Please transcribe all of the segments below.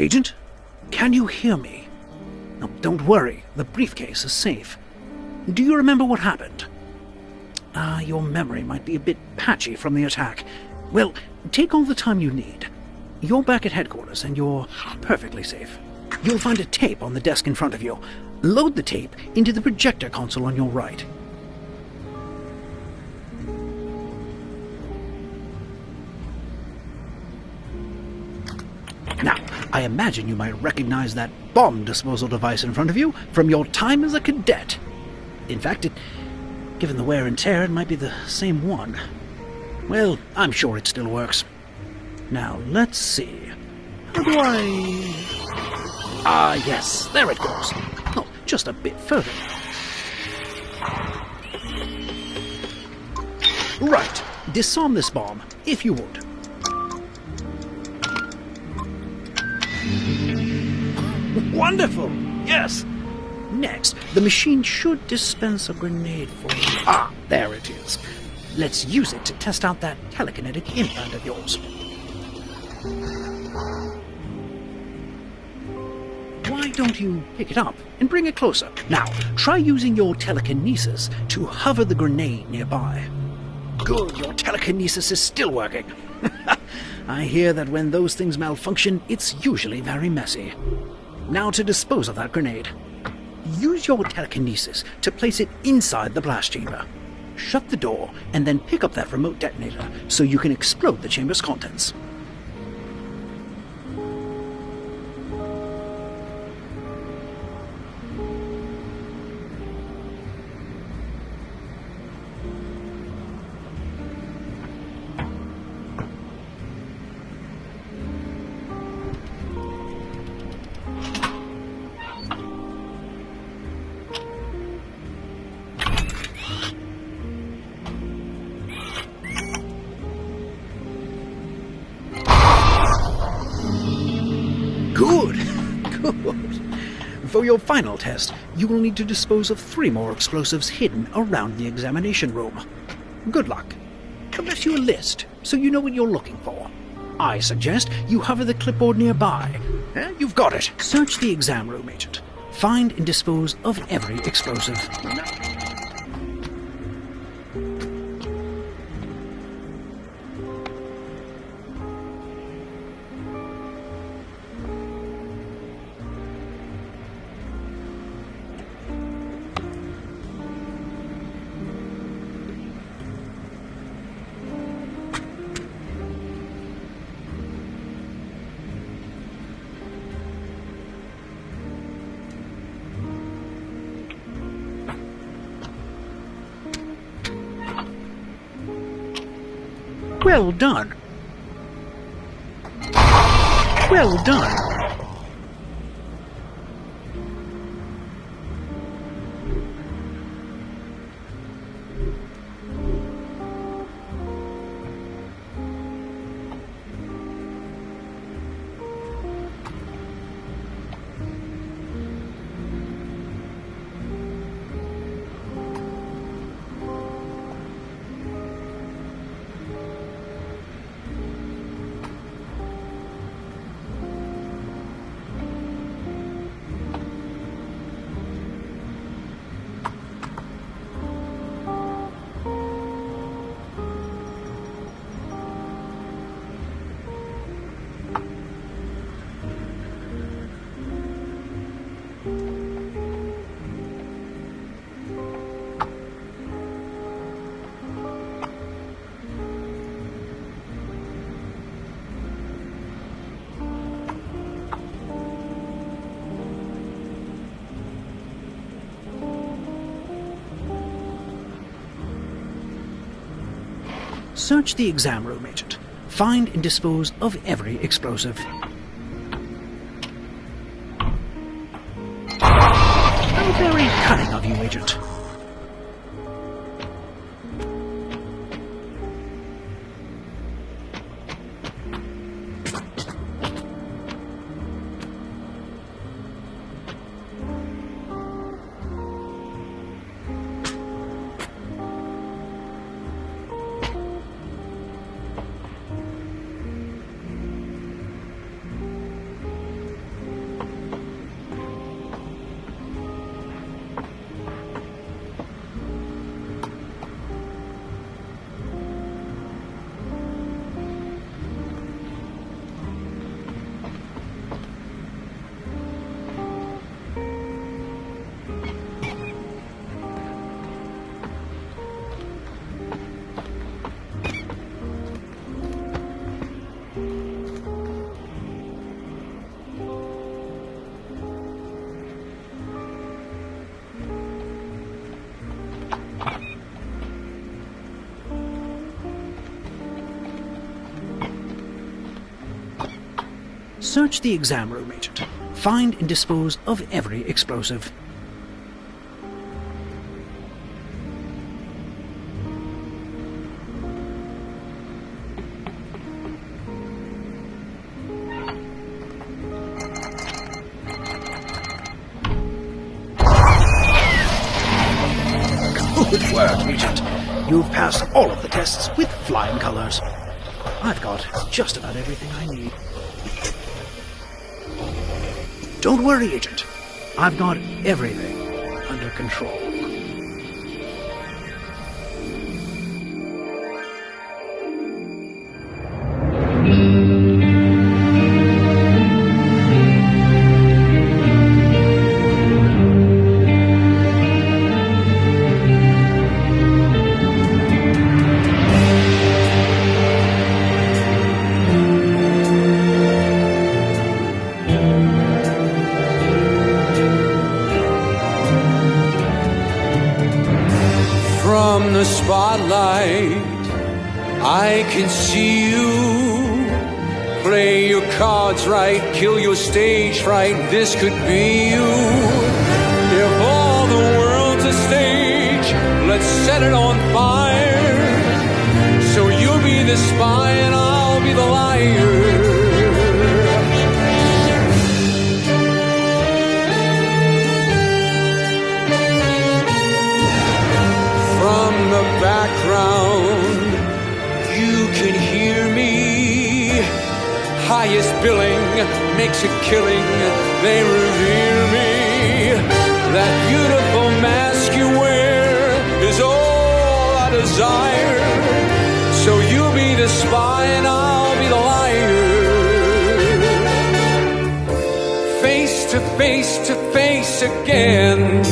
Agent, can you hear me? No, don't worry, the briefcase is safe. Do you remember what happened? Your memory might be a bit patchy from the attack. Well, take all the time you need. You're back at headquarters and you're perfectly safe. You'll find a tape on the desk in front of you. Load the tape into the projector console on your right. Now, I imagine you might recognize that bomb disposal device in front of you from your time as a cadet. In fact, given the wear and tear, it might be the same one. Well, I'm sure it still works. Now, let's see. How do I... yes, there it goes. Oh, just a bit further. Right, disarm this bomb, if you would. Wonderful! Yes! Next, the machine should dispense a grenade for you. There it is. Let's use it to test out that telekinetic implant of yours. Why don't you pick it up and bring it closer? Now, try using your telekinesis to hover the grenade nearby. Good, your telekinesis is still working. I hear that when those things malfunction, it's usually very messy. Now to dispose of that grenade. Use your telekinesis to place it inside the blast chamber. Shut the door and then pick up that remote detonator so you can explode the chamber's contents. Good. For your final test, you will need to dispose of 3 more explosives hidden around the examination room. Good luck. I've left you a list, so you know what you're looking for. I suggest you hover the clipboard nearby. You've got it. Search the exam room, Agent. Find and dispose of every explosive. Well done. Well done. Search the exam room, Agent. Find and dispose of every explosive. How very cunning of you, Agent. Search the exam room, Agent. Find and dispose of every explosive. Good work, Agent. You've passed all of the tests with flying colors. I've got just about everything I need. Don't worry, Agent. I've got everything under control. From the spotlight, I can see you. Play your cards right, kill your stage fright. This could be you. If all the world's a stage, let's set it on fire. So you'll be the spy and I'll be the liar. From the background, you can hear me. Highest billing makes a killing, they revere me. That beautiful mask you wear is all I desire. So you'll be the spy and I'll be the liar. Face to face again.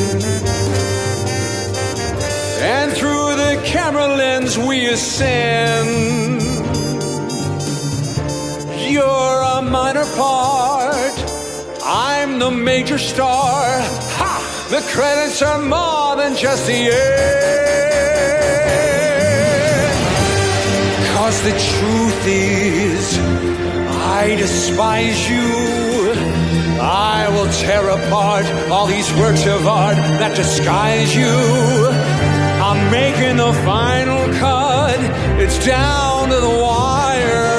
And through the camera lens we ascend. You're a minor part, I'm the major star. Ha! The credits are more than just the end. 'Cause the truth is, I despise you. I will tear apart all these works of art that disguise you. I'm making the final cut, it's down to the wire.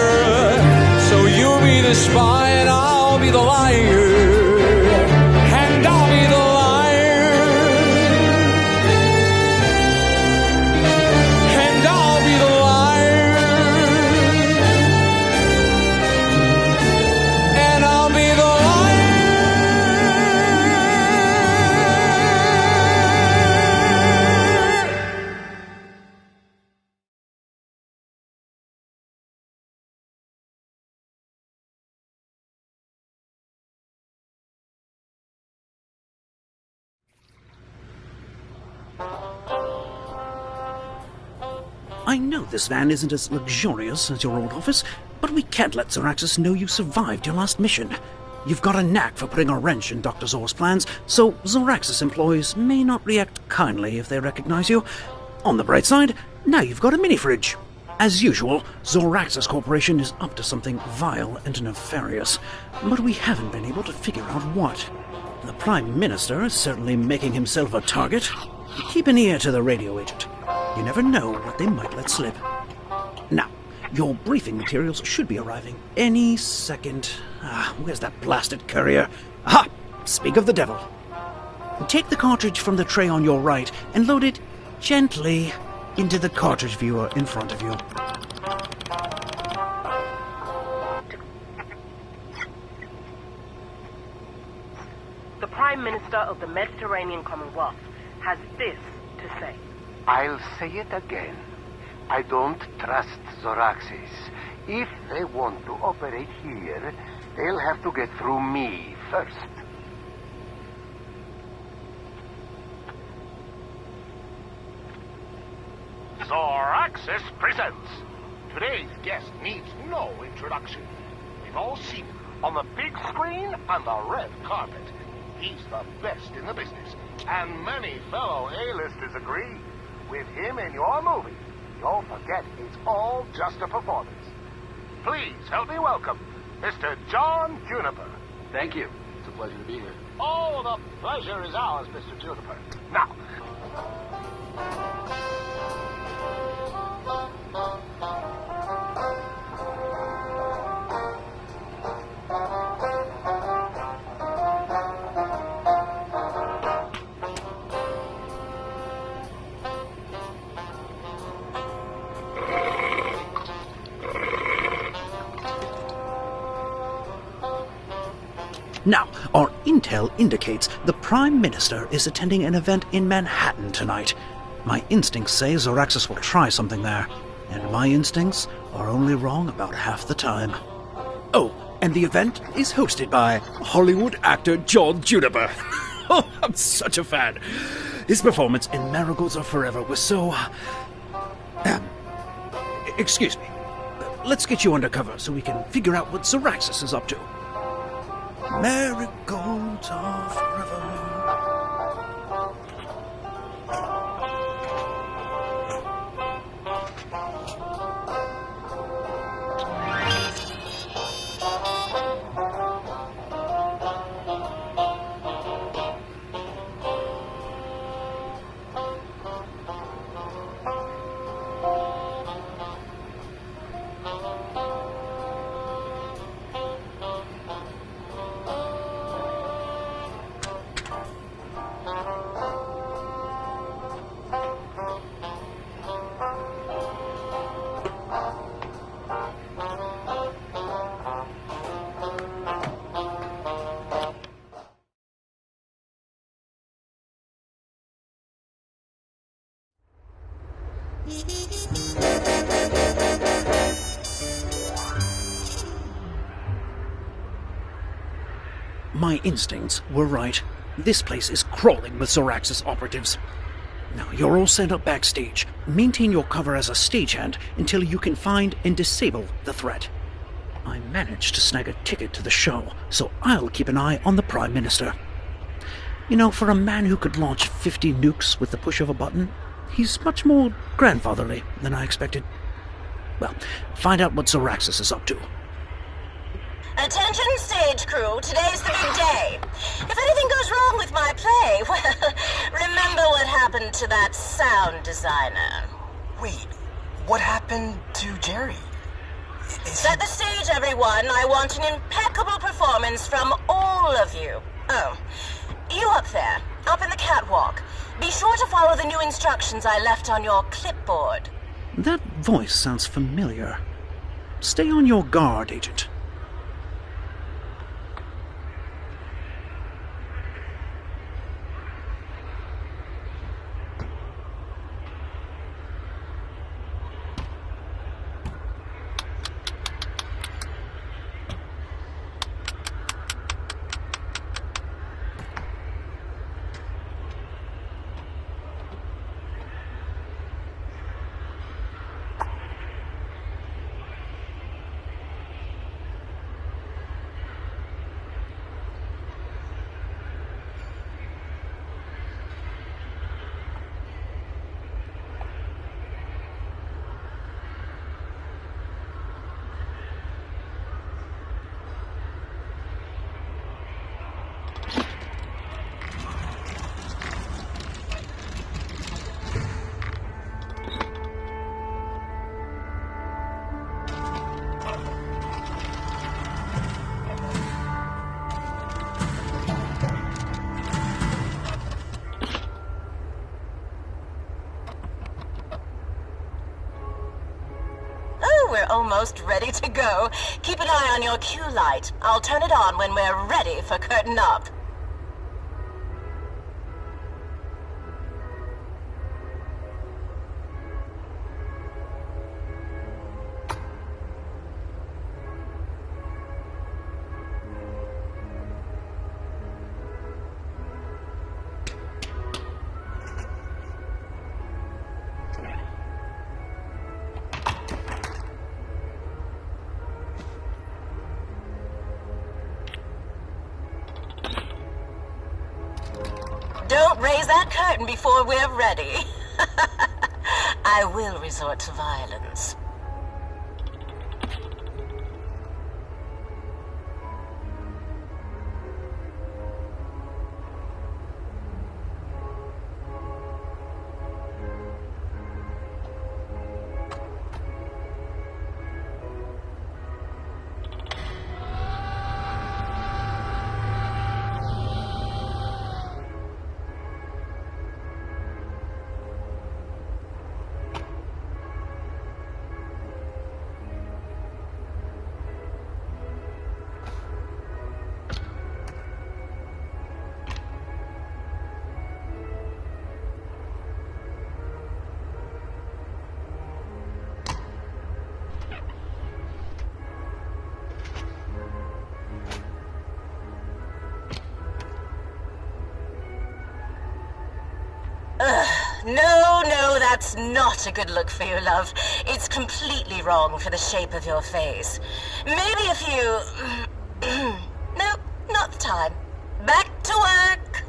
So you'll be the spy and I'll be the liar. And I'll be the liar. And I'll be the liar. And I'll be the liar. I know this van isn't as luxurious as your old office, but we can't let Zoraxis know you survived your last mission. You've got a knack for putting a wrench in Dr. Zor's plans, so Zoraxis employees may not react kindly if they recognize you. On the bright side, now you've got a mini-fridge. As usual, Zoraxis Corporation is up to something vile and nefarious, but we haven't been able to figure out what. The Prime Minister is certainly making himself a target. Keep an ear to the radio, Agent. You never know what they might let slip. Now, your briefing materials should be arriving any second. Where's that blasted courier? Aha! Speak of the devil. Take the cartridge from the tray on your right and load it gently into the cartridge viewer in front of you. The Prime Minister of the Mediterranean Commonwealth has this to say. I'll say it again. I don't trust Zoraxis. If they want to operate here, they'll have to get through me first. Zoraxis presents. Today's guest needs no introduction. We've all seen him on the big screen and the red carpet. He's the best in the business, and many fellow A-listers agree. With him in your movie, you'll forget it's all just a performance. Please help me welcome Mr. John Juniper. Thank you. It's a pleasure to be here. Oh, the pleasure is ours, Mr. Juniper. Now, Now, our intel indicates the Prime Minister is attending an event in Manhattan tonight. My instincts say Zoraxis will try something there, and my instincts are only wrong about half the time. Oh, and the event is hosted by Hollywood actor John Juniper. Oh, I'm such a fan. His performance in Marigolds Are Forever was so... excuse me. Let's get you undercover so we can figure out what Zoraxis is up to. Marigolds are forever. My instincts were right. This place is crawling with Zoraxis operatives. Now, you're all sent up backstage. Maintain your cover as a stagehand until you can find and disable the threat. I managed to snag a ticket to the show, so I'll keep an eye on the Prime Minister. You know, for a man who could launch 50 nukes with the push of a button, he's much more grandfatherly than I expected. Well, find out what Zoraxis is up to. Attention, stage crew. Today's the big day. If anything goes wrong with my play, well, remember what happened to that sound designer. Wait, what happened to Jerry? Set the stage, everyone. I want an impeccable performance from all of you. Oh, you up there, up in the catwalk. Be sure to follow the new instructions I left on your clipboard. That voice sounds familiar. Stay on your guard, Agent. We're almost ready to go. Keep an eye on your cue light. I'll turn it on when we're ready for curtain up. Don't raise that curtain before we're ready. I will resort to violence. No, that's not a good look for you, love. It's completely wrong for the shape of your face. Maybe if you... Nope, not the time. Back to work!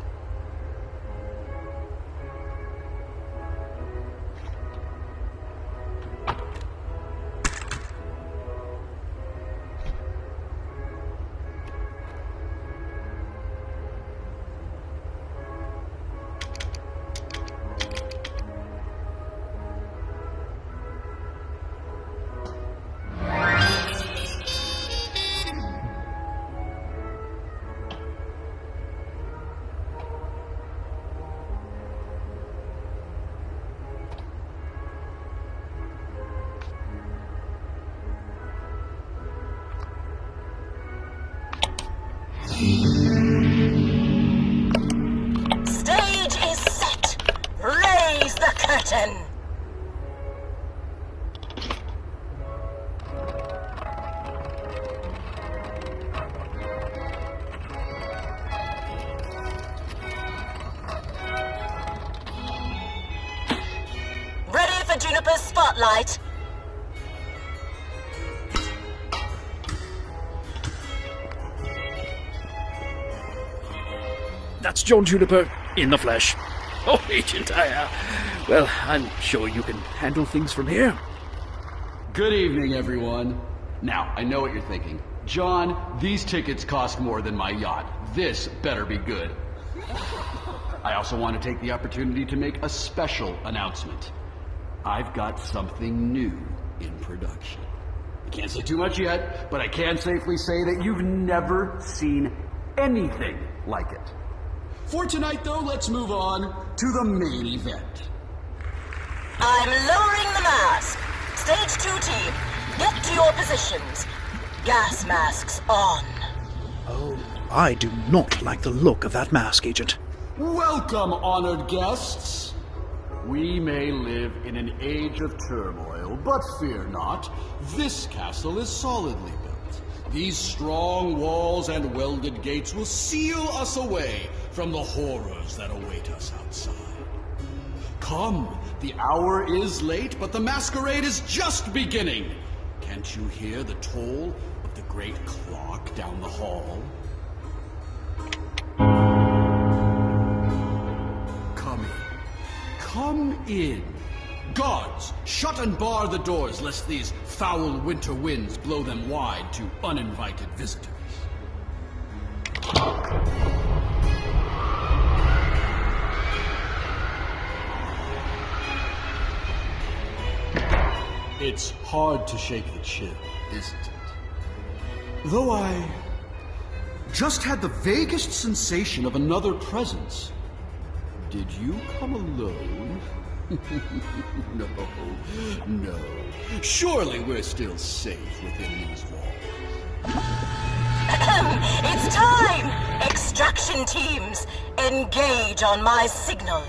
Stage is set. Raise the curtain. Ready for Juniper's spotlight. That's John Juniper in the flesh. Oh, Agent, well, I'm sure you can handle things from here. Good evening, everyone. Now, I know what you're thinking. John, these tickets cost more than my yacht. This better be good. I also want to take the opportunity to make a special announcement. I've got something new in production. I can't say too much yet, but I can safely say that you've never seen anything like it. For tonight, though, let's move on to the main event. I'm lowering the mask. Stage 2 team, get to your positions. Gas masks on. Oh, I do not like the look of that mask, Agent. Welcome, honored guests. We may live in an age of turmoil, but fear not. This castle is solidly built. These strong walls and welded gates will seal us away from the horrors that await us outside. Come, the hour is late, but the masquerade is just beginning. Can't you hear the toll of the great clock down the hall? Come in. Come in. Guards, shut and bar the doors, lest these foul winter winds blow them wide to uninvited visitors. It's hard to shake the chill, isn't it? Though I just had the vaguest sensation of another presence. Did you come alone? No. Surely we're still safe within these walls. It's time! Extraction teams, engage on my signal.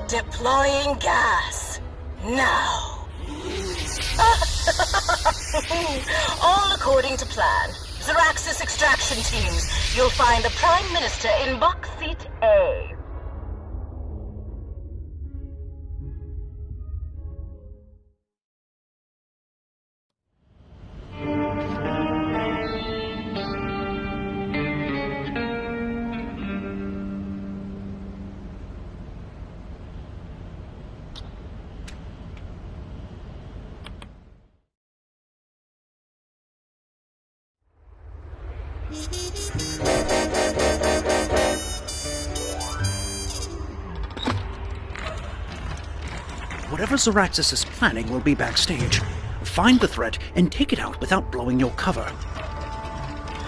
Deploying gas. Now. All according to plan. Zaraxis extraction teams, you'll find the Prime Minister in box seat A. Whatever Zaraxis is planning will be backstage. Find the threat and take it out without blowing your cover.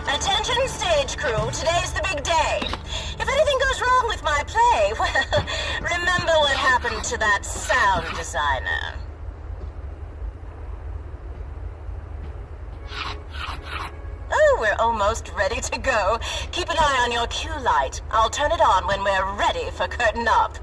Attention stage crew, today's the big day. If anything goes wrong with my play, well, remember what happened to that sound designer. Oh, we're almost ready to go. Keep an eye on your cue light. I'll turn it on when we're ready for curtain up.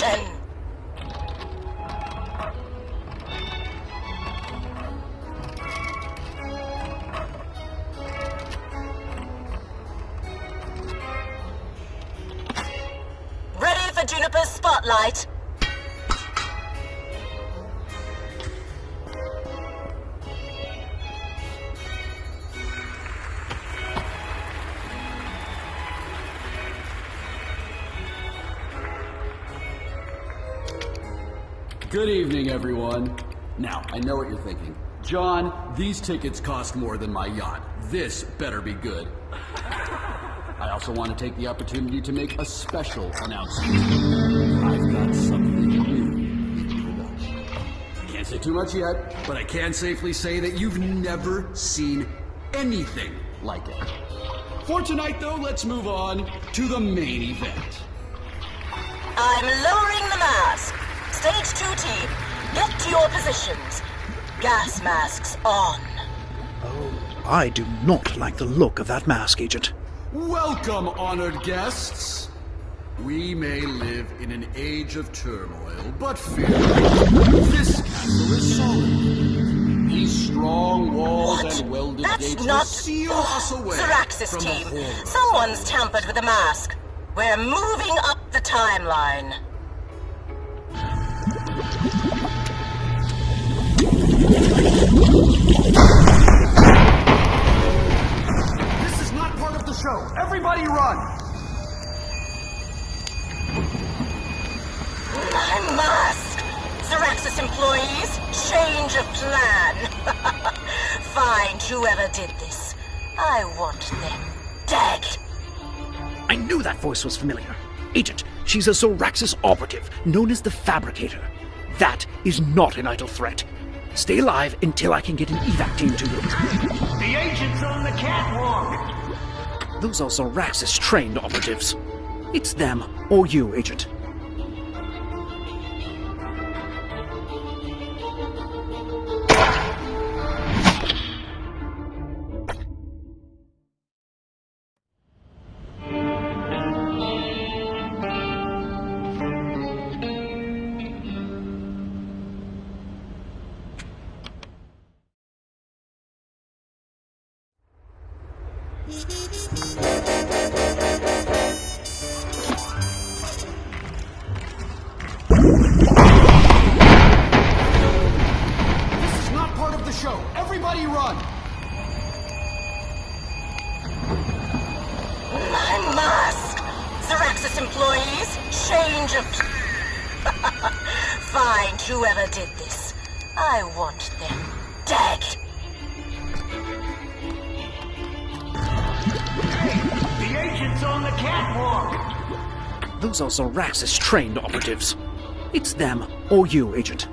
Listen! Ready for Juniper's spotlight? Good evening, everyone. Now, I know what you're thinking. John, these tickets cost more than my yacht. This better be good. I also want to take the opportunity to make a special announcement. I've got something new in production. Can't say too much yet, but I can safely say that you've never seen anything like it. For tonight, though, let's move on to the main event. I'm lowering the mask. Stage 2 team, get to your positions. Gas masks on. Oh, I do not like the look of that mask, Agent. Welcome, honored guests. We may live in an age of turmoil, but fear not. This castle is solid. These strong walls What? and welded That's gates will not... seal us away Zeraxis from team, the horror. someone's tampered with the mask. We're moving up the timeline. This is not part of the show. Everybody run! My mask! Zeraxis employees, change of plan. Find whoever did this. I want them dead. I knew that voice was familiar. Agent, she's a Zoraxis operative, known as the Fabricator. That is not an idle threat. Stay alive until I can get an evac team to you. The agent's on the catwalk! Those are Zoraxis trained operatives. It's them or you, Agent. This is not part of the show. Everybody run! My mask! Zeraxis employees, change of... Find whoever did this. I want them dead. The agent's on the catwalk! Those are Zoraxis trained operatives. It's them or you, Agent.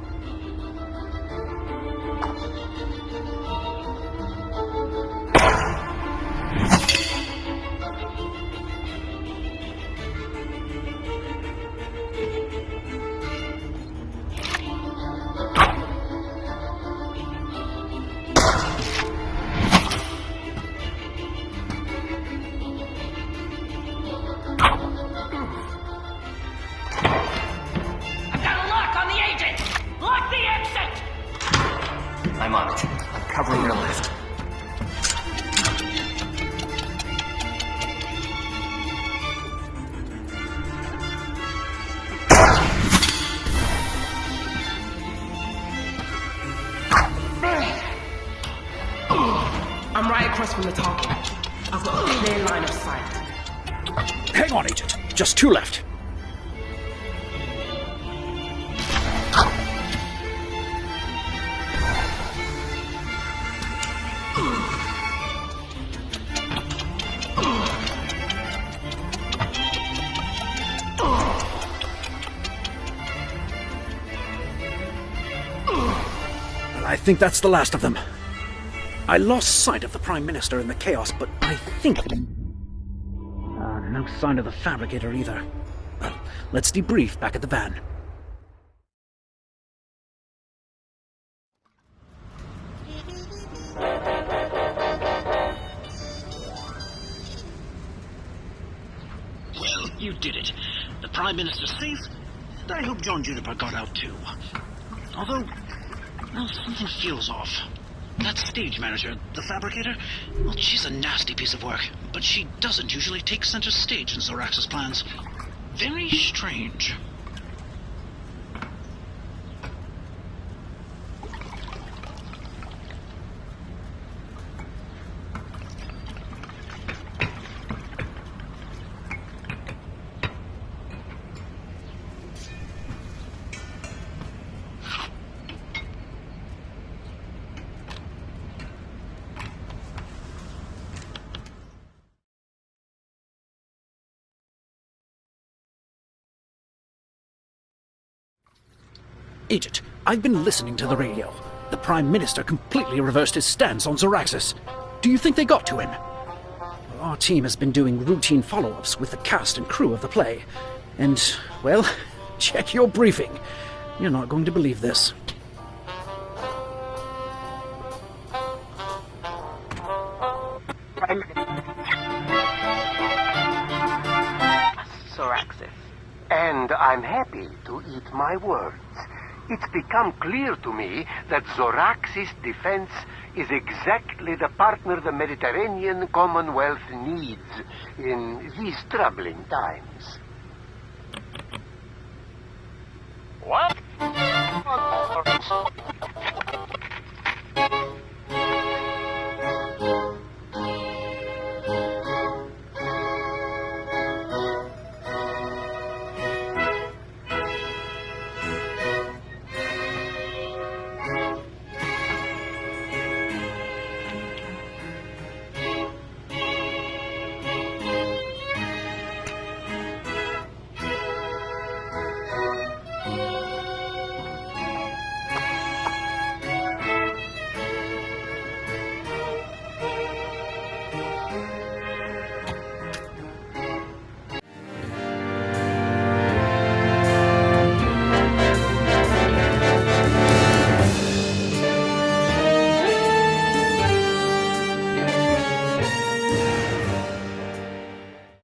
I'm on it. I'm covering your left. I'm right across from the target. I've got a clear line of sight. Hang on, Agent. Just 2 left. I think that's the last of them. I lost sight of the Prime Minister in the chaos, but I think... no sign of the Fabricator either. Well, let's debrief back at the van. Well, you did it. The Prime Minister's safe, And I hope John Juniper got out too. Although, well, something feels off. That stage manager, the fabricator, well, she's a nasty piece of work, but she doesn't usually take center stage in Zorax's plans. Very strange. Agent, I've been listening to the radio. The Prime Minister completely reversed his stance on Zoraxis. Do you think they got to him? Our team has been doing routine follow-ups with the cast and crew of the play. And, well, check your briefing. You're not going to believe this. Zoraxis. And I'm happy to eat my words. It's become clear to me that Zoraxis defense is exactly the partner the Mediterranean Commonwealth needs in these troubling times. What?